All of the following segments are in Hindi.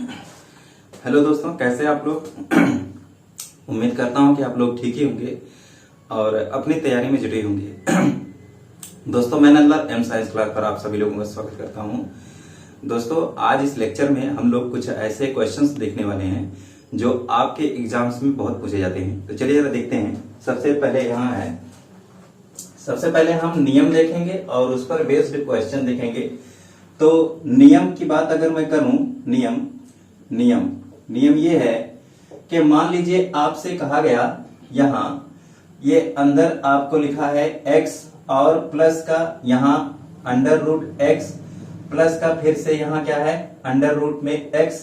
हेलो दोस्तों, कैसे आप लोग। उम्मीद करता हूं कि आप लोग ठीक ही होंगे और अपनी तैयारी में जुटे होंगे। दोस्तों, मैं नंदलाल एम साइंस क्लास पर आप सभी लोगों का स्वागत करता हूं। दोस्तों, आज इस लेक्चर में हम लोग कुछ ऐसे क्वेश्चंस देखने वाले हैं जो आपके एग्जाम्स में बहुत पूछे जाते हैं। तो चलिए जरा देखते हैं। सबसे पहले हम नियम देखेंगे और उस पर बेस्ड क्वेश्चन देखेंगे। तो नियम की बात अगर मैं करूं, नियम ये है कि मान लीजिए आपसे कहा गया, यहां ये अंदर आपको लिखा है x और प्लस का यहां अंडर रूट एक्स प्लस का फिर से यहां क्या है अंडर रूट में x,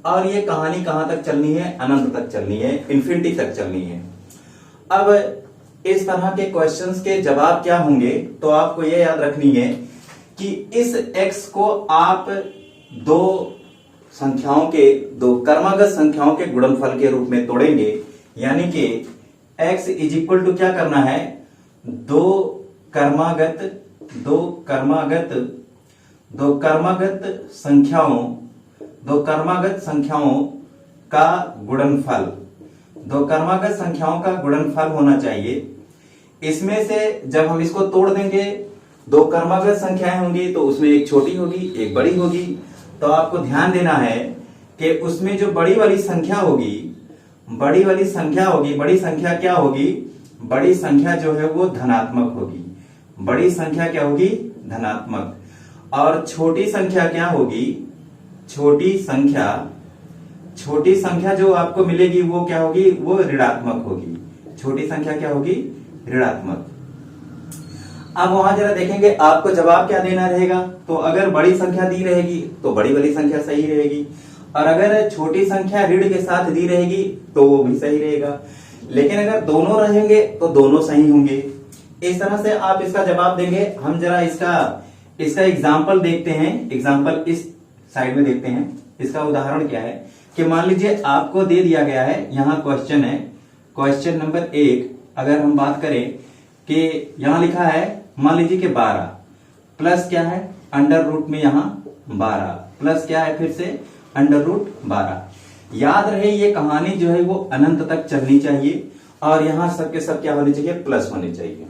और ये कहानी कहां तक चलनी है, अनंत तक चलनी है, इन्फिनिटी तक चलनी है। अब इस तरह के क्वेश्चंस के जवाब क्या होंगे, तो आपको ये याद रखनी है कि इस x को आप दो कर्मागत संख्याओं के गुणनफल के रूप में तोड़ेंगे। यानी कि x इज इक्वल टू क्या करना है, दो कर्मागत संख्याओं का गुणनफल होना चाहिए। इसमें से जब हम इसको तोड़ देंगे, दो कर्मागत संख्याएं होंगी तो उसमें एक छोटी होगी एक बड़ी होगी। तो आपको ध्यान देना है कि उसमें जो बड़ी वाली संख्या बड़ी संख्या क्या होगी, बड़ी संख्या जो है वो धनात्मक होगी। बड़ी संख्या क्या होगी, धनात्मक। और छोटी संख्या क्या होगी, छोटी संख्या जो आपको मिलेगी वो क्या होगी, वो ऋणात्मक होगी। छोटी संख्या क्या होगी, ऋणात्मक। अब वहां जरा देखेंगे आपको जवाब क्या देना रहेगा। तो अगर बड़ी संख्या दी रहेगी तो बड़ी वाली संख्या सही रहेगी, और अगर छोटी संख्या ऋण के साथ दी रहेगी तो वो भी सही रहेगा। लेकिन अगर दोनों रहेंगे तो दोनों सही होंगे। इस तरह से आप इसका जवाब देंगे। हम जरा इसका एग्जाम्पल देखते हैं। एग्जाम्पल इस साइड में देखते हैं। इसका उदाहरण क्या है कि मान लीजिए आपको दे दिया गया है, यहाँ क्वेश्चन है, क्वेश्चन नंबर 1। अगर हम बात करें कि यहां लिखा है, मान लीजिए कि 12 प्लस क्या है अंडर रूट में यहां 12 प्लस क्या है फिर से अंडर रूट 12। याद रहे ये कहानी जो है वो अनंत तक चलनी चाहिए और यहां सबके सब क्या होने चाहिए, प्लस होने चाहिए।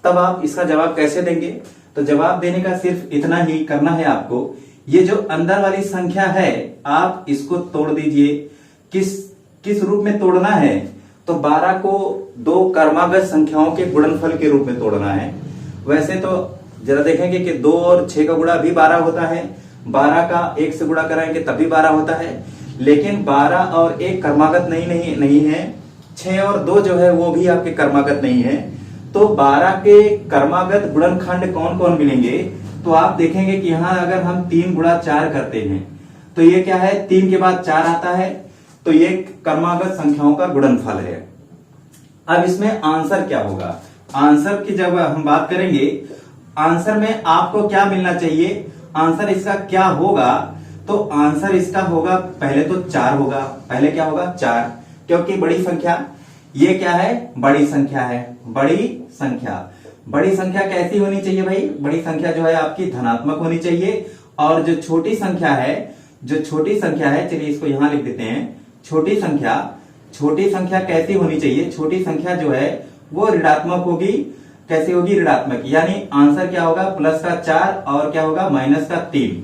तब आप इसका जवाब कैसे देंगे, तो जवाब देने का सिर्फ इतना ही करना है आपको। ये जो अंदर वाली संख्या है आप इसको तोड़ दीजिए। किस रूप में तोड़ना है, तो 12 को दो कर्मागत संख्याओं के गुणनफल के रूप में तोड़ना है। वैसे तो जरा देखेंगे कि 2 और 6 का गुणा भी 12 होता है, 12 का 1 से गुणा कराएंगे तब भी 12 होता है। लेकिन 12 और 1 कर्मागत नहीं है। 6 और 2 जो है वो भी आपके कर्मागत नहीं है। तो 12 के कर्मागत गुणनखंड कौन कौन मिलेंगे, तो आप देखेंगे कि यहाँ अगर हम 3 गुणा 4 करते हैं तो ये क्या है, 3 के बाद 4 आता है, तो ये कर्मागत संख्याओं का गुणनफल है। अब इसमें आंसर क्या होगा, आंसर की जब हम बात करेंगे, आंसर में आपको क्या मिलना चाहिए, आंसर इसका क्या होगा, तो आंसर इसका होगा पहले तो 4 होगा। पहले क्या होगा, 4, क्योंकि बड़ी संख्या, ये क्या है, बड़ी संख्या है। बड़ी संख्या कैसी होनी चाहिए भाई, बड़ी संख्या जो है आपकी धनात्मक होनी चाहिए। और जो छोटी संख्या है, चलिए इसको यहां लिख देते हैं। छोटी संख्या कैसी होनी चाहिए, छोटी संख्या जो है वो ऋणात्मक होगी। कैसी होगी, ऋणात्मक। यानी आंसर क्या होगा, प्लस का 4 और क्या होगा, माइनस का 3।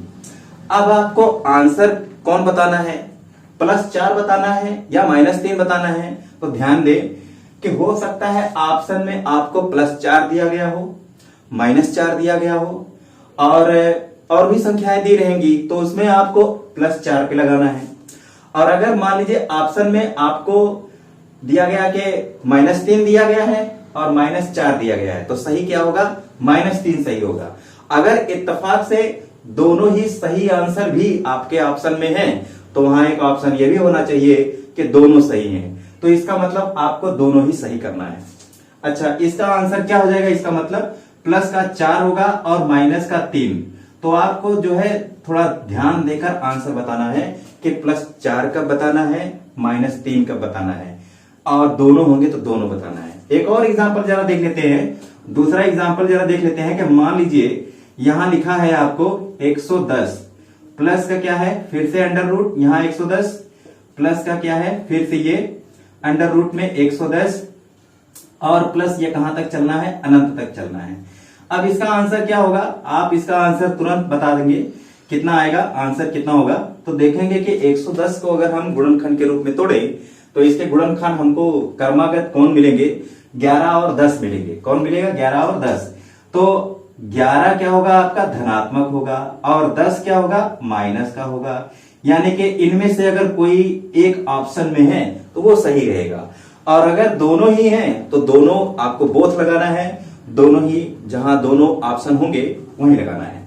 अब आपको आंसर कौन बताना है, प्लस 4 बताना है या माइनस 3 बताना है। तो ध्यान दें कि हो सकता है ऑप्शन में आपको प्लस 4 दिया गया हो, माइनस 4 दिया गया हो, और भी संख्याएं दी रहेंगी तो उसमें आपको प्लस 4 पे लगाना है। और अगर मान लीजिए ऑप्शन में आपको दिया गया कि माइनस 3 दिया गया है और माइनस 4 दिया गया है, तो सही क्या होगा, माइनस 3 सही होगा। अगर इत्तेफाक से दोनों ही सही आंसर भी आपके ऑप्शन में है तो वहां एक ऑप्शन ये भी होना चाहिए कि दोनों सही हैं, तो इसका मतलब आपको दोनों ही सही करना है। अच्छा, इसका आंसर क्या हो जाएगा, इसका मतलब प्लस का 4 होगा और माइनस का 3। तो आपको जो है थोड़ा ध्यान देकर आंसर बताना है कि प्लस 4 कब बताना है, माइनस 3 कब बताना है, और दोनों होंगे तो दोनों बताना है। एक और एग्जांपल जरा देख लेते हैं, दूसरा एग्जांपल जरा देख लेते हैं कि मान लीजिए यहां लिखा है आपको 110 प्लस का क्या है फिर से अंडर रूट, यहां 110, प्लस का क्या है फिर से ये अंडर रूट में 110, और प्लस ये कहां तक चलना है, अनंत तक चलना है। अब इसका आंसर क्या होगा, आप इसका आंसर तुरंत बता देंगे कितना आएगा, आंसर कितना होगा। तो देखेंगे कि 110 को अगर हम गुणनखंड के रूप में तोड़े तो इसके गुणनखंड हमको क्रमागत कौन मिलेंगे, 11 और 10 मिलेंगे। कौन मिलेगा, 11 और 10। तो 11 क्या होगा आपका धनात्मक होगा और 10 क्या होगा माइनस का होगा। यानी कि इनमें से अगर कोई एक ऑप्शन में है तो वो सही रहेगा, और अगर दोनों ही हैं तो दोनों आपको बोथ लगाना है, दोनों ही जहां दोनों ऑप्शन होंगे वहीं लगाना है।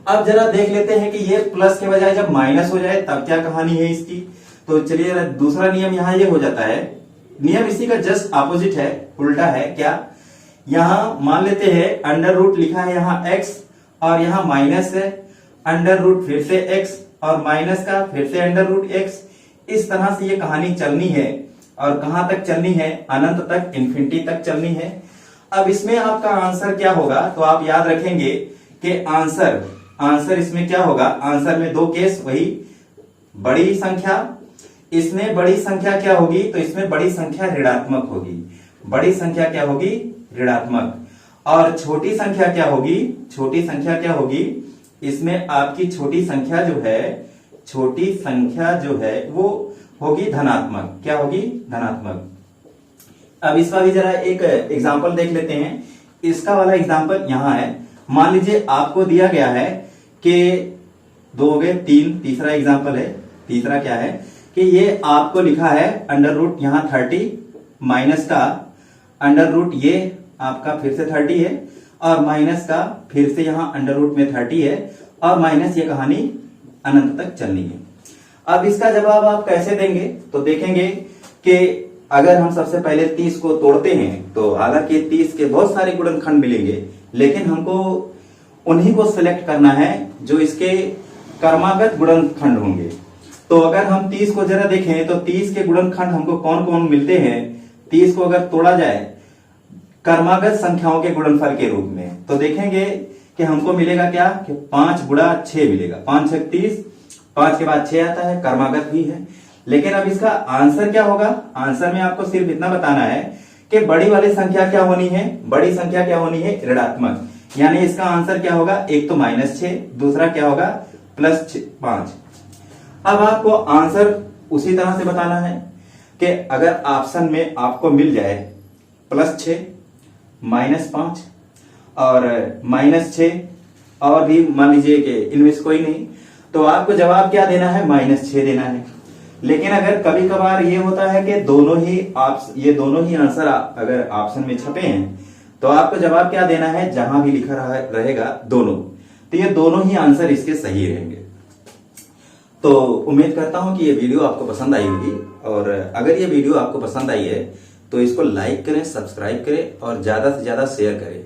अब जरा देख लेते हैं कि ये प्लस के बजाय जब माइनस हो जाए तब क्या कहानी है इसकी। तो चलिए दूसरा नियम यहां ये हो जाता है, नियम इसी का जस्ट ऑपोजिट है, उल्टा है। क्या, यहां मान लेते हैं अंडर रूट लिखा है यहां x और यहां माइनस है, अंडर रूट फिर से x और माइनस का फिर से अंडर रूट x। इस तरह से ये कहानी चलनी है, और कहां तक चलनी है, अनंत तक, इन्फिनिटी तक चलनी है। अब इसमें आपका आंसर क्या होगा, तो आप याद रखेंगे कि आंसर इसमें क्या होगा, आंसर में दो केस, वही बड़ी संख्या, इसमें बड़ी संख्या क्या होगी, तो इसमें बड़ी संख्या ऋणात्मक होगी, बड़ी संख्या क्या होगी ऋणात्मक, और छोटी संख्या क्या होगी, छोटी संख्या क्या होगी, इसमें आपकी छोटी संख्या जो है वो होगी धनात्मक। क्या होगी, धनात्मक। अब इसका भी जरा एक एग्जांपल देख लेते हैं। इसका वाला एग्जांपल यहां है, मान लीजिए आपको दिया गया है कि 2 हो गए 3, तीसरा एग्जांपल है, तीसरा क्या है कि ये आपको लिखा है अंडर रूट यहां 30 माइनस का अंडर रूट ये आपका फिर से 30 है, और माइनस का फिर से यहां अंडर रूट में 30 है, और माइनस ये कहानी अनंत तक चलनी है। अब इसका जवाब आप कैसे देंगे, तो देखेंगे कि अगर हम सबसे पहले 30 को तोड़ते हैं तो हालांकि 30 के बहुत सारे गुणनखंड मिलेंगे, लेकिन हमको उन्हीं को सिलेक्ट करना है जो इसके क्रमागत गुणनखंड होंगे। तो अगर हम 30 को जरा देखें तो 30 के गुणनखंड हमको कौन कौन मिलते हैं। 30 को अगर तोड़ा जाए क्रमागत संख्याओं के गुणनफल के रूप में, तो देखेंगे कि हमको मिलेगा क्या कि 5 गुणा 6 मिलेगा, 5 6 30, 5 के बाद 6 आता है, क्रमागत भी है। लेकिन अब इसका आंसर क्या होगा, आंसर में आपको सिर्फ इतना बताना है कि बड़ी वाली संख्या क्या होनी है, बड़ी संख्या क्या होनी है ऋणात्मक। यानी इसका आंसर क्या होगा, एक तो -6, दूसरा क्या होगा +5। अब आपको आंसर उसी तरह से बताना है कि अगर ऑप्शन में आपको मिल जाए +6, -5 और -6, और भी मान लीजिए कि इनमें से कोई नहीं, तो आपको जवाब क्या देना है, -6 देना है। लेकिन अगर कभी कभार ये होता है कि ये दोनों ही आंसर अगर ऑप्शन में छपे हैं, तो आपको जवाब क्या देना है, जहां भी लिखा रहेगा दोनों, तो ये दोनों ही आंसर इसके सही रहेंगे। तो उम्मीद करता हूं कि ये वीडियो आपको पसंद आई होगी, और अगर ये वीडियो आपको पसंद आई है तो इसको लाइक करें, सब्सक्राइब करें और ज्यादा से ज्यादा शेयर करें।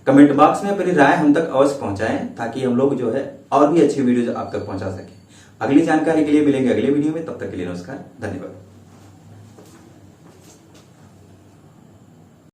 कमेंट बॉक्स में अपनी राय हम तक अवश्य पहुंचाएं, ताकि हम लोग जो है और भी अच्छी वीडियो आप तक पहुंचा सकें। अगली जानकारी के लिए मिलेंगे अगले वीडियो में, तब तक के लिए नमस्कार, धन्यवाद।